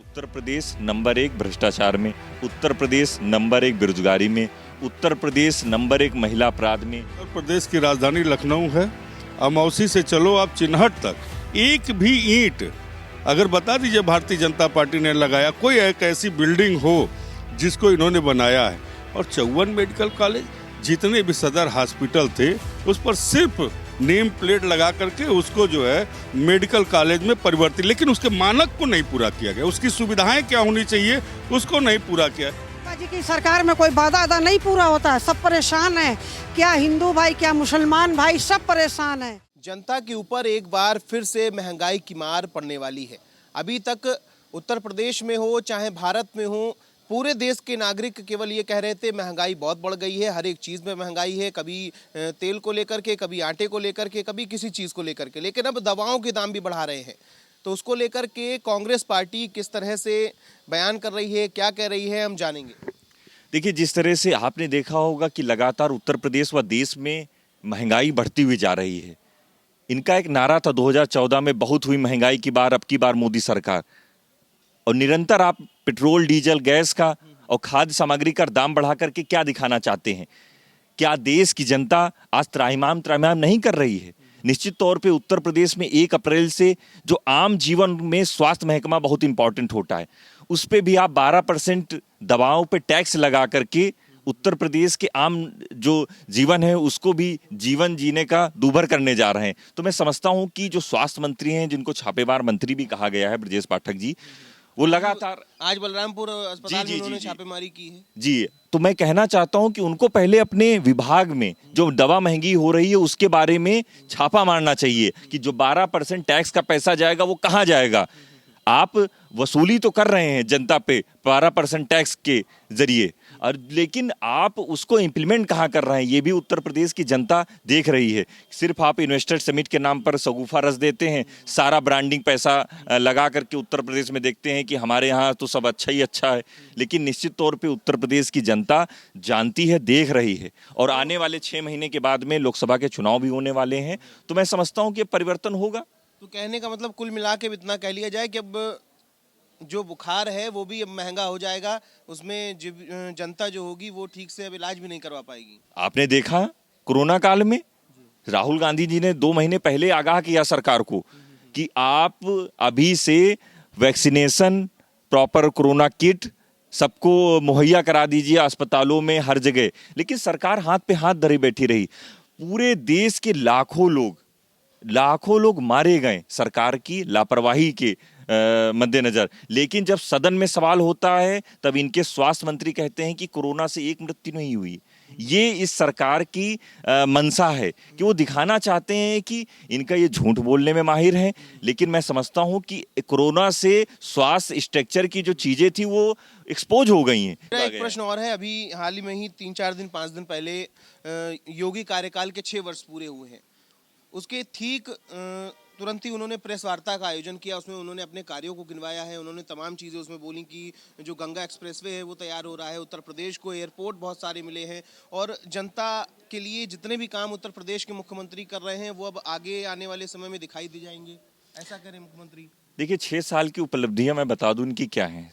Uttar Pradesh number 1 भ्रष्टाचार में, Uttar Pradesh number 1 बेरोजगारी में, उत्तर प्रदेश नंबर 1 महिला अपराध में। उत्तर प्रदेश की राजधानी लखनऊ है। अमौसी से चलो आप चिन्हट तक, एक भी ईंट अगर बता दीजिए भारतीय जनता पार्टी ने लगाया, कोई एक ऐसी बिल्डिंग हो जिसको इन्होंने बनाया है। और 54 मेडिकल कॉलेज, जितने भी सदर हॉस्पिटल थे उस पर सिर्फ नेम प्लेट लगा करके उसको जो है मेडिकल कॉलेज में परिवर्तित, लेकिन उसके मानक को नहीं पूरा किया गया। उसकी सुविधाएं क्या होनी चाहिए उसको नहीं पूरा किया। जी की सरकार में कोई वादा नहीं पूरा होता है, सब परेशान है। क्या हिंदू भाई, क्या मुसलमान भाई, सब परेशान है। जनता के ऊपर एक बार फिर से महंगाई की मार पड़ने वाली है। अभी तक उत्तर प्रदेश में हो चाहे भारत में हो, पूरे देश के नागरिक केवल ये कह रहे थे महंगाई बहुत बढ़ गई है, हर एक चीज़ में महंगाई है, कभी तेल को लेकर के, कभी आटे को लेकर के, कभी किसी चीज़ को लेकर के, लेकिन अब दवाओं के दाम भी बढ़ा रहे हैं। तो उसको लेकर के कांग्रेस पार्टी किस तरह से बयान कर रही है, क्या कह रही है, हम जानेंगे। देखिए, जिस तरह से आपने देखा होगा कि लगातार उत्तर प्रदेश व देश में महंगाई बढ़ती हुई जा रही है। इनका एक नारा था 2014 में, बहुत हुई महंगाई की बार, अब की बार मोदी सरकार। और निरंतर आप पेट्रोल, डीजल, गैस का और खाद्य सामग्री का दाम बढ़ा करके क्या दिखाना चाहते हैं? क्या देश की जनता आज त्राहिमाम नहीं कर रही है? निश्चित तौर पे उत्तर प्रदेश में 1 अप्रैल से जो आम जीवन में स्वास्थ्य महकमा बहुत इंपॉर्टेंट होता है, उस पे भी आप 12% दवाओं पे टैक्स लगा करके उत्तर प्रदेश के आम जो जीवन है उसको भी जीवन जीने का दूभर करने जा रहे हैं। तो मैं समझता हूं कि जो स्वास्थ्य मंत्री हैं, जिनको छापेमार मंत्री भी कहा गया है, ब्रजेश पाठक जी, वो लगातार आज बलरामपुर अस्पताल में उन्होंने छापेमारी की है। जी, तो मैं कहना चाहता हूं कि उनको पहले अपने विभाग में जो दवा महंगी हो रही है उसके बारे में छापा मारना चाहिए कि जो 12% टैक्स का पैसा जाएगा वो कहाँ जाएगा। आप वसूली तो कर रहे हैं जनता पे 12% टैक्स के जरिए, और लेकिन आप उसको इम्प्लीमेंट कहाँ कर रहे हैं ये भी उत्तर प्रदेश की जनता देख रही है। सिर्फ आप इन्वेस्टर समिट के नाम पर शगुफा रच देते हैं, सारा ब्रांडिंग पैसा लगा करके उत्तर प्रदेश में देखते हैं कि हमारे यहाँ तो सब अच्छा ही अच्छा है, लेकिन निश्चित तौर पे उत्तर प्रदेश की जनता जानती है, देख रही है। और आने वाले 6 महीने के बाद में लोकसभा के चुनाव भी होने वाले हैं, तो मैं समझता हूँ कि परिवर्तन होगा। तो कहने का मतलब कुल मिला के इतना कह लिया जाए कि अब जो बुखार है वो भी अब महंगा हो जाएगा, उसमें जनता जो होगी वो ठीक से अब इलाज भी नहीं करवा पाएगी। आपने देखा कोरोना काल में राहुल गांधी जी ने 2 महीने पहले आगाह किया सरकार को कि आप अभी से वैक्सीनेशन, प्रॉपर कोरोना किट सबको मुहैया करा दीजिए अस्पतालों में, हर जगह। लेकिन सरकार हाथ पे हाथ धरे बैठी रही। पूरे देश के लाखों लोग मारे गए सरकार की लापरवाही के मद्देनजर। लेकिन जब सदन में सवाल होता है तब इनके स्वास्थ्य मंत्री कहते हैं कि कोरोना से 1 मृत्यु नहीं हुई। ये इस सरकार की मंशा है कि वो दिखाना चाहते हैं कि इनका ये झूठ बोलने में माहिर है। लेकिन मैं समझता हूं कि कोरोना से स्वास्थ्य स्ट्रक्चर की जो चीजें थी वो एक्सपोज हो गई हैं। मेरा एक प्रश्न और है, अभी हाल ही में ही 3-4 दिन 5 दिन पहले योगी कार्यकाल के 6 वर्ष पूरे हुए हैं। उसके ठीक तुरंत ही उन्होंने प्रेस वार्ता का आयोजन किया, उसमें उन्होंने अपने कार्यों को गिनवाया है, उन्होंने तमाम चीज़ें उसमें बोली कि जो गंगा एक्सप्रेसवे है वो तैयार हो रहा है, उत्तर प्रदेश को एयरपोर्ट बहुत सारे मिले हैं, और जनता के लिए जितने भी काम उत्तर प्रदेश के मुख्यमंत्री कर रहे हैं वो अब आगे आने वाले समय में दिखाई दे जाएंगे। ऐसा करें मुख्यमंत्री। देखिए, 6 साल की उपलब्धियां मैं बता दूं इनकी क्या है।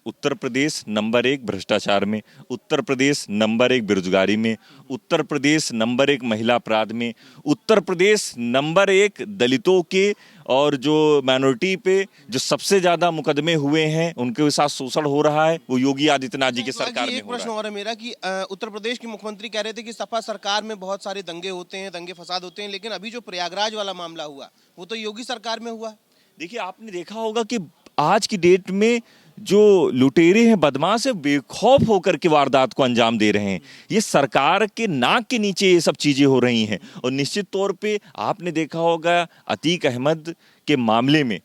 उत्तर प्रदेश नंबर 1 भ्रष्टाचार में, उत्तर प्रदेश नंबर 1 बेरोजगारी में, उत्तर प्रदेश नंबर 1 महिला अपराध में, उत्तर प्रदेश नंबर 1 दलितों के और जो माइनॉरिटी पे जो सबसे ज्यादा मुकदमे हुए हैं उनके साथ शोषण हो रहा है, वो योगी आदित्यनाथ जी की सरकार में हो रहा है। एक प्रश्न और है मेरा कि उत्तर प्रदेश के मुख्यमंत्री कह रहे थे कि सपा सरकार में बहुत सारे दंगे होते हैं, दंगे फसाद होते हैं, लेकिन अभी जो प्रयागराज वाला मामला हुआ वो तो योगी सरकार में हुआ। देखिए, आपने देखा होगा कि आज की डेट में जो लुटेरे हैं, बदमाश है, बेखौफ होकर के वारदात को अंजाम दे रहे हैं। ये सरकार के नाक के नीचे ये सब चीजें हो रही हैं। और निश्चित तौर पे आपने देखा होगा अतीक अहमद के मामले में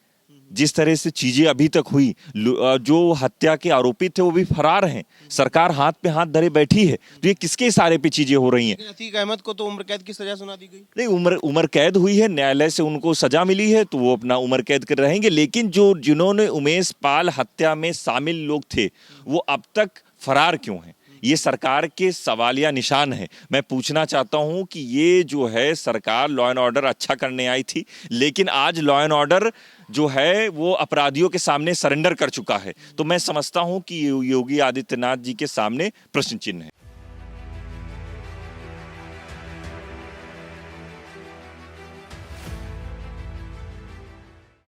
जिस तरह से चीजें अभी तक हुई, जो हत्या के आरोपी थे वो भी फरार हैं, सरकार हाथ पे हाथ धरे बैठी है। तो ये किसके इशारे पे चीजें हो रही हैं? अतीक अहमद को तो उम्र कैद की सजा सुना दी गई। नहीं, उम्र कैद हुई है, न्यायालय से उनको सजा मिली है, तो वो अपना उम्र कैद कर रहेंगे। लेकिन जिन्होंने उमेश पाल हत्या में शामिल लोग थे वो अब तक फरार क्यों हैं? ये सरकार के सवालिया निशान है। मैं पूछना चाहता हूं कि ये जो है सरकार लॉ एंड ऑर्डर अच्छा करने आई थी, लेकिन आज लॉ एंड ऑर्डर जो है वो अपराधियों के सामने सरेंडर कर चुका है। तो मैं समझता हूं कि योगी आदित्यनाथ जी के सामने प्रश्न चिन्ह है।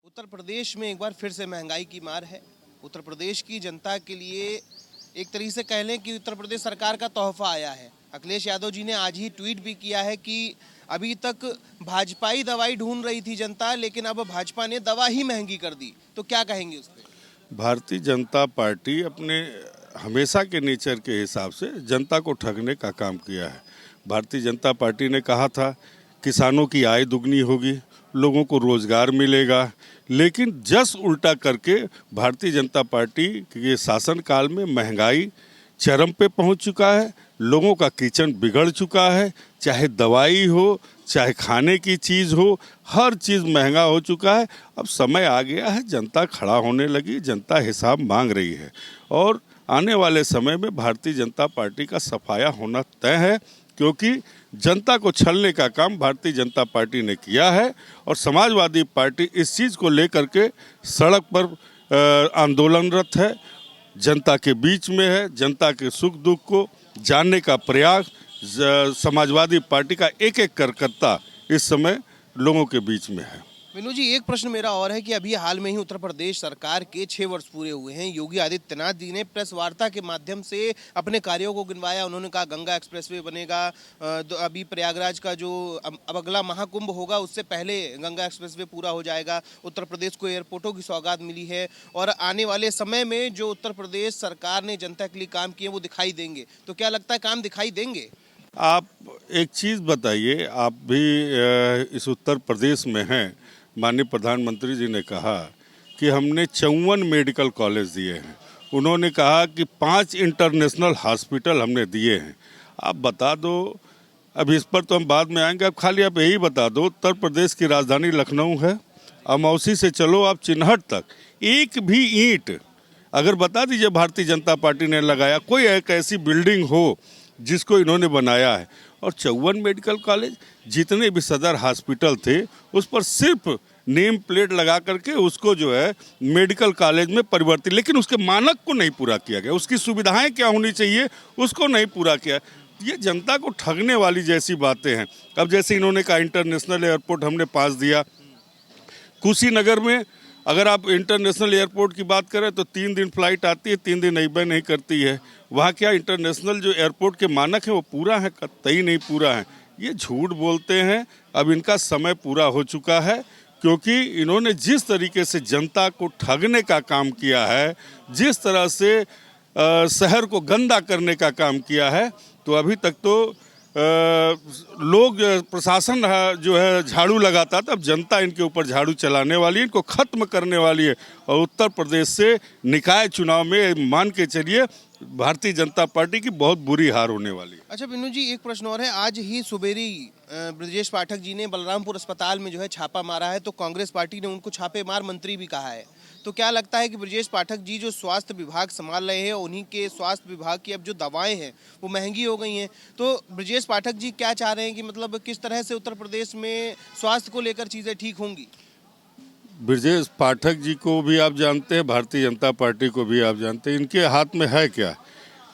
उत्तर प्रदेश में एक बार फिर से महंगाई की मार है। उत्तर प्रदेश की जनता के लिए एक तरीके से कह लें कि उत्तर प्रदेश सरकार का तोहफा आया है। अखिलेश यादव जी ने आज ही ट्वीट भी किया है कि अभी तक भाजपाई दवाई ढूंढ रही थी जनता, लेकिन अब भाजपा ने दवा ही महंगी कर दी। तो क्या कहेंगे उस पर? भारतीय जनता पार्टी अपने हमेशा के नेचर के हिसाब से जनता को ठगने का काम किया है। भारतीय जनता पार्टी ने कहा था किसानों की आय दुगनी होगी, लोगों को रोजगार मिलेगा, लेकिन जस उल्टा करके भारतीय जनता पार्टी के शासनकाल में महंगाई चरम पे पहुंच चुका है। लोगों का किचन बिगड़ चुका है, चाहे दवाई हो चाहे खाने की चीज़ हो, हर चीज़ महंगा हो चुका है। अब समय आ गया है, जनता खड़ा होने लगी, जनता हिसाब मांग रही है और आने वाले समय में भारतीय जनता पार्टी का सफाया होना तय है, क्योंकि जनता को छलने का काम भारतीय जनता पार्टी ने किया है और समाजवादी पार्टी इस चीज़ को लेकर के सड़क पर आंदोलनरत है, जनता के बीच में है। जनता के सुख दुख को जानने का प्रयास समाजवादी पार्टी का एक एक कार्यकर्ता इस समय लोगों के बीच में है। मीनू जी, एक प्रश्न मेरा और है कि अभी हाल में ही उत्तर प्रदेश सरकार के 6 वर्ष पूरे हुए हैं। योगी आदित्यनाथ जी ने प्रेस वार्ता के माध्यम से अपने कार्यों को गिनवाया। उन्होंने कहा गंगा एक्सप्रेसवे बनेगा, अभी प्रयागराज का जो अब अगला महाकुंभ होगा उससे पहले गंगा एक्सप्रेसवे पूरा हो जाएगा। उत्तर प्रदेश को एयरपोर्टों की सौगात मिली है और आने वाले समय में जो उत्तर प्रदेश सरकार ने जनता के लिए काम किए वो दिखाई देंगे। तो क्या लगता है काम दिखाई देंगे? आप एक चीज़ बताइए, आप भी इस उत्तर प्रदेश में हैं। माननीय प्रधानमंत्री जी ने कहा कि हमने 54 मेडिकल कॉलेज दिए हैं। उन्होंने कहा कि 5 इंटरनेशनल हॉस्पिटल हमने दिए हैं। आप बता दो, अब इस पर तो हम बाद में आएंगे, अब खाली आप यही बता दो, उत्तर प्रदेश की राजधानी लखनऊ है, अमौसी से चलो आप चिन्हट तक, एक भी ईंट अगर बता दीजिए भारतीय जनता पार्टी ने लगाया, कोई एक ऐसी बिल्डिंग हो जिसको इन्होंने बनाया है। और 54 मेडिकल कॉलेज, जितने भी सदर हॉस्पिटल थे उस पर सिर्फ नेम प्लेट लगा करके उसको जो है मेडिकल कॉलेज में परिवर्तित, लेकिन उसके मानक को नहीं पूरा किया गया, उसकी सुविधाएं क्या होनी चाहिए उसको नहीं पूरा किया। ये जनता को ठगने वाली जैसी बातें हैं। अब जैसे इन्होंने कहा इंटरनेशनल एयरपोर्ट हमने पास दिया, कुशीनगर में अगर आप इंटरनेशनल एयरपोर्ट की बात करें तो 3 दिन फ्लाइट आती है, 3 दिन अबे नहीं करती है। वहाँ क्या इंटरनेशनल जो एयरपोर्ट के मानक हैं वो पूरा है? कतई नहीं पूरा है। ये झूठ बोलते हैं। अब इनका समय पूरा हो चुका है, क्योंकि इन्होंने जिस तरीके से जनता को ठगने का काम किया है, जिस तरह से शहर को गंदा करने का काम किया है, तो अभी तक तो लोग प्रशासन जो है झाड़ू लगाता था, अब जनता इनके ऊपर झाड़ू चलाने वाली है, इनको खत्म करने वाली है। और उत्तर प्रदेश से निकाय चुनाव में मान के चलिए भारतीय जनता पार्टी की बहुत बुरी हार होने वाली है। अच्छा बिन्नू जी, एक प्रश्न और है। आज ही सुबेरी ब्रजेश पाठक जी ने बलरामपुर अस्पताल में जो है छापा मारा है, तो कांग्रेस पार्टी ने उनको छापेमार मंत्री भी कहा है। तो क्या लगता है कि ब्रजेश पाठक जी जो स्वास्थ्य विभाग संभाल रहे हैं, उन्हीं के स्वास्थ्य विभाग की अब जो दवाएं हैं वो महंगी हो गई हैं, तो ब्रजेश पाठक जी क्या चाह रहे हैं कि मतलब किस तरह से उत्तर प्रदेश में स्वास्थ्य को लेकर चीज़ें ठीक होंगी? ब्रजेश पाठक जी को भी आप जानते हैं, भारतीय जनता पार्टी को भी आप जानते हैं, इनके हाथ में है क्या?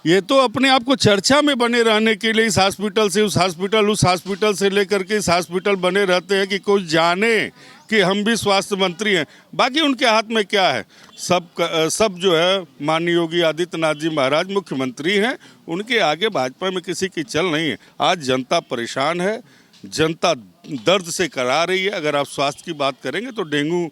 ये तो अपने आप को चर्चा में बने रहने के लिए इस हॉस्पिटल से उस हॉस्पिटल, उस हॉस्पिटल से लेकर के इस हॉस्पिटल बने रहते हैं कि कोई जाने कि हम भी स्वास्थ्य मंत्री हैं। बाकी उनके हाथ में क्या है? सब जो है माननीय योगी आदित्यनाथ जी महाराज मुख्यमंत्री हैं, उनके आगे भाजपा में किसी की चल नहीं है। आज जनता परेशान है, जनता दर्द से करा रही है। अगर आप स्वास्थ्य की बात करेंगे तो डेंगू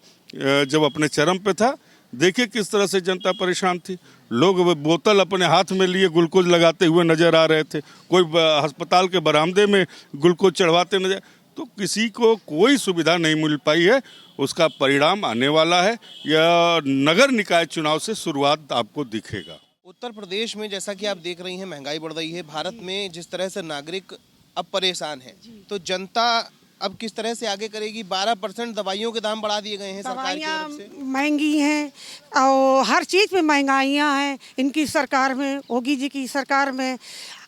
जब अपने चरम पे था, देखिए किस तरह से जनता परेशान थी। लोग बोतल अपने हाथ में लिए ग्लूकोज लगाते हुए नजर आ रहे थे, कोई अस्पताल के बरामदे में ग्लूकोज चढ़वाते नजर, तो किसी को कोई सुविधा नहीं मिल पाई है। उसका परिणाम आने वाला है, या नगर निकाय चुनाव से शुरुआत आपको दिखेगा। उत्तर प्रदेश में जैसा कि आप देख रही हैं महंगाई बढ़ रही है। भारत में जिस तरह से नागरिक अब परेशान है, तो जनता अब किस तरह से आगे करेगी? 12% दवाइयों के दाम बढ़ा दिए गए हैं सरकार की दवाइयाँ तरफ से। महंगी हैं और हर चीज़ में महंगाइयाँ हैं इनकी सरकार में, योगी जी की सरकार में।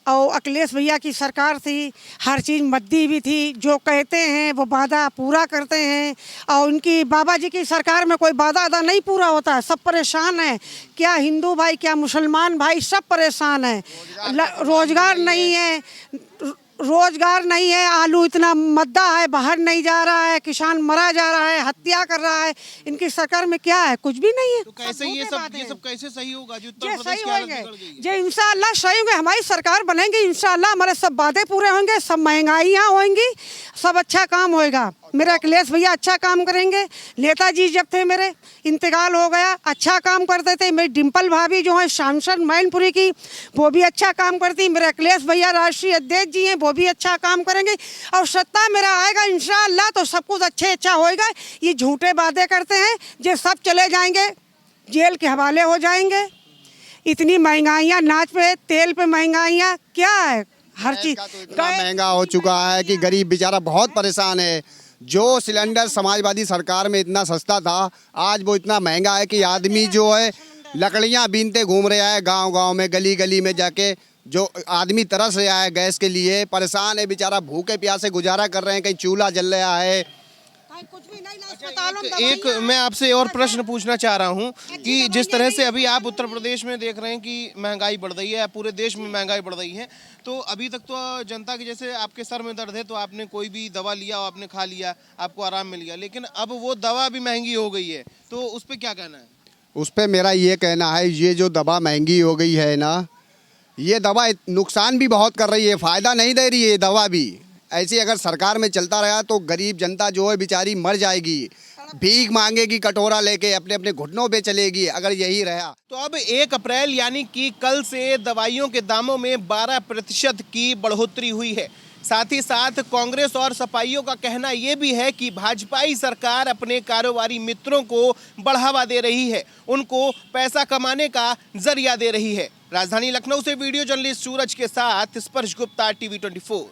और अखिलेश भैया की सरकार थी, हर चीज़ मद्दी भी थी, जो कहते हैं वो वादा पूरा करते हैं। और उनकी बाबा जी की सरकार में कोई वादा नहीं पूरा होता है, सब परेशान हैं। क्या हिंदू भाई क्या मुसलमान भाई सब परेशान हैं। रोजगार नहीं है, रोजगार नहीं है, आलू इतना मद्दा है, बाहर नहीं जा रहा है, किसान मरा जा रहा है, हत्या कर रहा है। इनकी सरकार में क्या है? कुछ भी नहीं है। तो कैसे ये सब कैसे सही होगा जो उत्तर ये प्रदेश सही की हालत होंगे, बिगड़ गई है? जो इंशाअल्लाह सही होंगे, हमारी सरकार बनेगी इंशाअल्लाह, हमारे सब वादे पूरे होंगे, सब महंगाइयाँ होंगी, सब अच्छा काम होएगा। मेरे अखिलेश भैया अच्छा काम करेंगे। नेताजी जब थे मेरे, इंतकाल हो गया, अच्छा काम करते थे। मेरी डिम्पल भाभी जो है सांसद मैनपुरी की, वो भी अच्छा काम करती। मेरे अखिलेश भैया राष्ट्रीय अध्यक्ष जी हैं, वो भी अच्छा काम करेंगे। और सत्ता मेरा आएगा इंशाअल्लाह तो सब कुछ अच्छा होएगा। ये झूठे वादे करते हैं, ये सब चले जाएंगे, जेल के हवाले हो जाएंगे। इतनी महंगाइयाँ, नाच पे तेल पे महंगाइयाँ, क्या है? हर चीज तो इतना महंगा हो चुका है कि गरीब बेचारा बहुत परेशान है। जो सिलेंडर समाजवादी सरकार में इतना सस्ता था, आज वो इतना महंगा है कि आदमी जो है लकड़ियां बीनते घूम रहा है गांव-गांव में, गली गली में जाके। जो आदमी तरस रहा है गैस के लिए, परेशान है बेचारा, भूखे प्यासे गुजारा कर रहे हैं। कहीं चूल्हा जल रहा है। कुछ भी नहीं, ना अस्पतालों में एक दवाइयाँ। मैं आपसे और प्रश्न पूछना चाह रहा हूं कि जिस तरह से अभी आप उत्तर प्रदेश में देख रहे हैं कि महंगाई बढ़ रही है, पूरे देश में महंगाई बढ़ रही है, तो अभी तक तो जनता की, जैसे आपके सर में दर्द है तो आपने कोई भी दवा लिया और आपने खा लिया, आपको आराम मिल गया, लेकिन अब वो दवा भी महंगी हो गई है, तो उस पर क्या कहना है? उस पर मेरा ये कहना है, ये जो दवा महंगी हो गई है ना, ये दवा नुकसान भी बहुत कर रही है, फ़ायदा नहीं दे रही है ये दवा भी। ऐसे अगर सरकार में चलता रहा तो गरीब जनता जो है बेचारी मर जाएगी, भीख मांगेगी, कटोरा लेके अपने अपने घुटनों पे चलेगी अगर यही रहा। तो अब 1 अप्रैल यानी कि कल से दवाइयों के दामों में 12% की बढ़ोतरी हुई है। साथ ही साथ कांग्रेस और सपाइयों का कहना ये भी है कि भाजपाई सरकार अपने कारोबारी मित्रों को बढ़ावा दे रही है, उनको पैसा कमाने का जरिया दे रही है। राजधानी लखनऊ से वीडियो जर्नलिस्ट सूरज के साथ स्पर्श गुप्ता, TV 24।